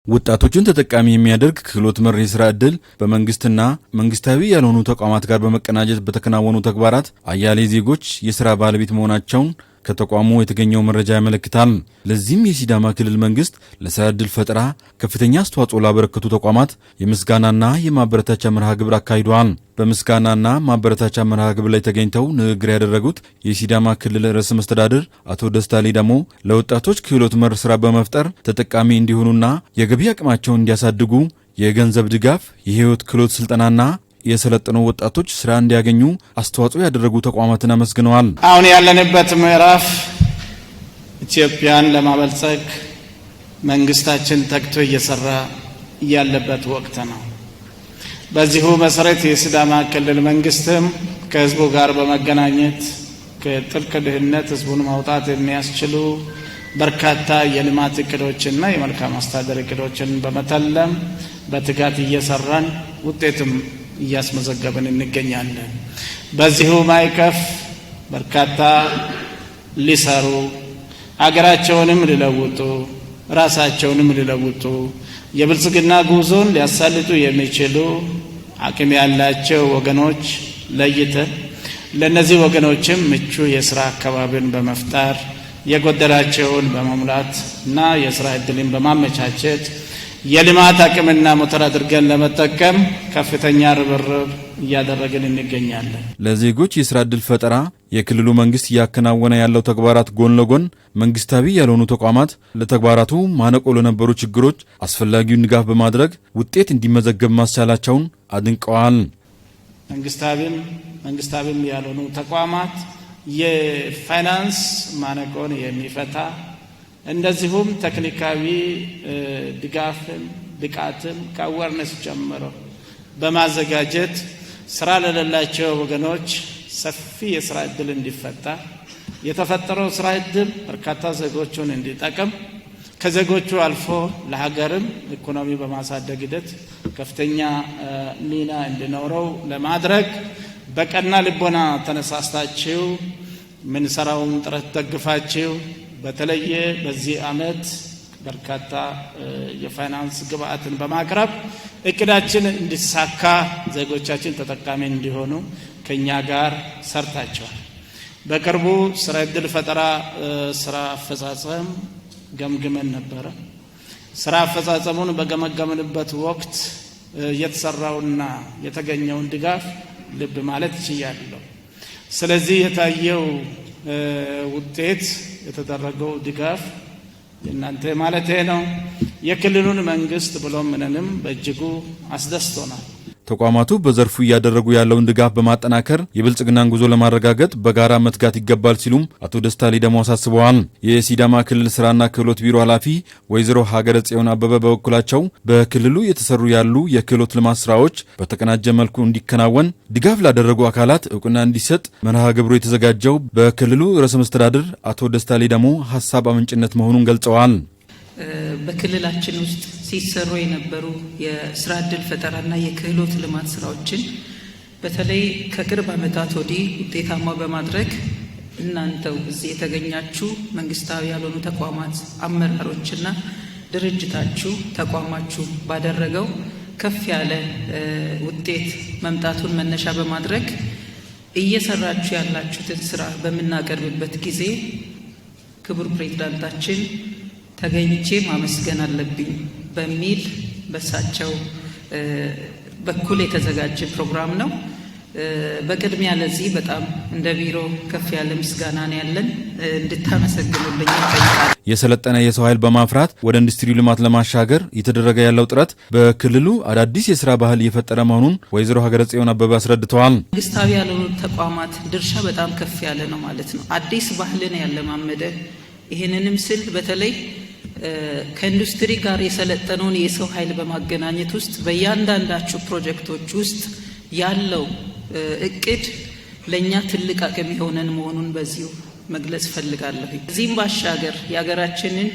ወጣቶችን ተጠቃሚ የሚያደርግ ክህሎት መር የሥራ ዕድል በመንግስትና መንግስታዊ ያልሆኑ ተቋማት ጋር በመቀናጀት በተከናወኑ ተግባራት አያሌ ዜጎች የሥራ ባለቤት መሆናቸውን ከተቋሙ የተገኘው መረጃ ያመለክታል። ለዚህም የሲዳማ ክልል መንግስት ለሥራ ዕድል ፈጠራ ከፍተኛ አስተዋጽኦ ላበረከቱ ተቋማት የምስጋናና የማበረታቻ መርሃ ግብር አካሂደዋል። በምስጋናና ማበረታቻ መርሃ ግብር ላይ ተገኝተው ንግግር ያደረጉት የሲዳማ ክልል ርዕሰ መስተዳድር አቶ ደስታ ሌዳሞ ለወጣቶች ክህሎት መር ሥራ በመፍጠር ተጠቃሚ እንዲሆኑና የገቢ አቅማቸውን እንዲያሳድጉ የገንዘብ ድጋፍ፣ የህይወት ክህሎት ስልጠናና የሰለጠኑ ወጣቶች ስራ እንዲያገኙ አስተዋጽኦ ያደረጉ ተቋማትን አመስግነዋል። አሁን ያለንበት ምዕራፍ ኢትዮጵያን ለማበልጸግ መንግስታችን ተግቶ እየሰራ ያለበት ወቅት ነው። በዚሁ መሰረት የሲዳማ ክልል መንግስትም ከህዝቡ ጋር በመገናኘት ከጥልቅ ድህነት ህዝቡን ማውጣት የሚያስችሉ በርካታ የልማት እቅዶችና የመልካም አስተዳደር እቅዶችን በመተለም በትጋት እየሰራን ውጤትም እያስመዘገብን እንገኛለን። በዚሁ ማይከፍ በርካታ ሊሰሩ አገራቸውንም ሊለውጡ ራሳቸውንም ሊለውጡ የብልጽግና ጉዞን ሊያሳልጡ የሚችሉ አቅም ያላቸው ወገኖች ለይተን ለነዚህ ወገኖችም ምቹ የሥራ አካባቢን በመፍጠር የጎደላቸውን በመሙላት እና የሥራ ዕድልን በማመቻቸት የልማት አቅምና ሞተር አድርገን ለመጠቀም ከፍተኛ ርብርብ እያደረግን እንገኛለን። ለዜጎች የሥራ ዕድል ፈጠራ የክልሉ መንግስት እያከናወነ ያለው ተግባራት ጎን ለጎን መንግስታዊ ያልሆኑ ተቋማት ለተግባራቱ ማነቆ ለነበሩ ችግሮች አስፈላጊውን ድጋፍ በማድረግ ውጤት እንዲመዘገብ ማስቻላቸውን አድንቀዋል። መንግስታዊም ያልሆኑ ተቋማት የፋይናንስ ማነቆን የሚፈታ እንደዚሁም ቴክኒካዊ ድጋፍን ብቃትን ከአዌርነስ ጀምሮ በማዘጋጀት ስራ ለሌላቸው ወገኖች ሰፊ የሥራ ዕድል እንዲፈጠር የተፈጠረው ሥራ ዕድል በርካታ ዜጎችን እንዲጠቅም ከዜጎቹ አልፎ ለሀገርም ኢኮኖሚ በማሳደግ ሂደት ከፍተኛ ሚና እንዲኖረው ለማድረግ በቀና ልቦና ተነሳስታችሁ ምን ሰራውን ጥረት ደግፋችሁ በተለየ በዚህ ዓመት በርካታ የፋይናንስ ግብአትን በማቅረብ እቅዳችን እንዲሳካ ዜጎቻችን ተጠቃሚ እንዲሆኑ ከኛ ጋር ሰርታችኋል። በቅርቡ ስራ ዕድል ፈጠራ ስራ አፈጻጸም ገምግመን ነበረ። ስራ አፈጻጸሙን በገመገምንበት ወቅት የተሰራውና የተገኘውን ድጋፍ ልብ ማለት ይችላል። ስለዚህ የታየው ውጤት የተደረገው ድጋፍ እናንተ ማለት ነው የክልሉን መንግስት ብሎም ምንንም በእጅጉ አስደስቶናል። ተቋማቱ በዘርፉ እያደረጉ ያለውን ድጋፍ በማጠናከር የብልጽግናን ጉዞ ለማረጋገጥ በጋራ መትጋት ይገባል ሲሉም አቶ ደስታ ሌዳሞ አሳስበዋል። የሲዳማ ክልል ስራና ክህሎት ቢሮ ኃላፊ ወይዘሮ ሀገረ ጽዮን አበበ በበኩላቸው በክልሉ የተሰሩ ያሉ የክህሎት ልማት ስራዎች በተቀናጀ መልኩ እንዲከናወን ድጋፍ ላደረጉ አካላት እውቅና እንዲሰጥ መርሃ ግብሩ የተዘጋጀው በክልሉ ርዕሰ መስተዳድር አቶ ደስታ ሌዳሞ ሀሳብ አመንጭነት መሆኑን ገልጸዋል። በክልላችን ውስጥ ሲሰሩ የነበሩ የሥራ ዕድል ፈጠራና የክህሎት ልማት ስራዎችን በተለይ ከቅርብ ዓመታት ወዲህ ውጤታማ በማድረግ እናንተው እዚህ የተገኛችሁ መንግስታዊ ያልሆኑ ተቋማት አመራሮችና ድርጅታችሁ ተቋማችሁ ባደረገው ከፍ ያለ ውጤት መምጣቱን መነሻ በማድረግ እየሰራችሁ ያላችሁትን ስራ በምናቀርብበት ጊዜ ክቡር ፕሬዝዳንታችን ተገኝቼ ማመስገን አለብኝ በሚል በሳቸው በኩል የተዘጋጀ ፕሮግራም ነው። በቅድሚያ ለዚህ በጣም እንደ ቢሮ ከፍ ያለ ምስጋና ነው ያለን፣ እንድታመሰግኑልኝ ይጠይቃል። የሰለጠነ የሰው ኃይል በማፍራት ወደ ኢንዱስትሪ ልማት ለማሻገር የተደረገ ያለው ጥረት በክልሉ አዳዲስ የሥራ ባህል እየፈጠረ መሆኑን ወይዘሮ ሀገረ ጽዮን አበበ አስረድተዋል። መንግስታዊ ያልሆኑ ተቋማት ድርሻ በጣም ከፍ ያለ ነው ማለት ነው። አዲስ ባህልን ያለማመደ ይህንንም ስል በተለይ ከኢንዱስትሪ ጋር የሰለጠነውን የሰው ኃይል በማገናኘት ውስጥ በእያንዳንዳችሁ ፕሮጀክቶች ውስጥ ያለው እቅድ ለእኛ ትልቅ አቅም የሆነን መሆኑን በዚሁ መግለጽ ፈልጋለሁ። እዚህም ባሻገር የሀገራችንን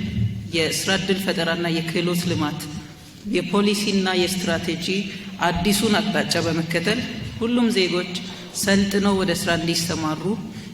የሥራ ዕድል ፈጠራና የክህሎት ልማት የፖሊሲና የስትራቴጂ አዲሱን አቅጣጫ በመከተል ሁሉም ዜጎች ሰልጥነው ወደ ስራ እንዲሰማሩ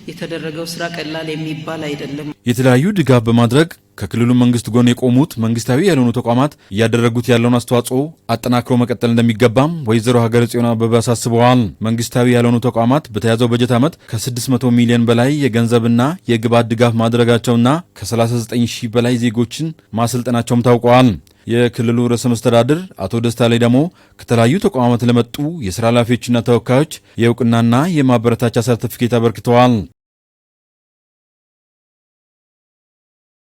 የተደረገው ስራ ቀላል የሚባል አይደለም። የተለያዩ ድጋፍ በማድረግ ከክልሉ መንግስት ጎን የቆሙት መንግስታዊ ያልሆኑ ተቋማት እያደረጉት ያለውን አስተዋጽኦ አጠናክሮ መቀጠል እንደሚገባም ወይዘሮ ሀገረ ጽዮን አበበ አሳስበዋል። መንግስታዊ ያልሆኑ ተቋማት በተያዘው በጀት ዓመት ከ600 ሚሊዮን በላይ የገንዘብና የግብዓት ድጋፍ ማድረጋቸውና ከ39 ሺህ በላይ ዜጎችን ማሰልጠናቸውም ታውቀዋል። የክልሉ ርዕሰ መስተዳድር አቶ ደስታ ላይ ደግሞ ከተለያዩ ተቋማት ለመጡ የስራ ኃላፊዎችና ተወካዮች የእውቅናና የማበረታቻ ሰርቲፊኬት አበርክተዋል።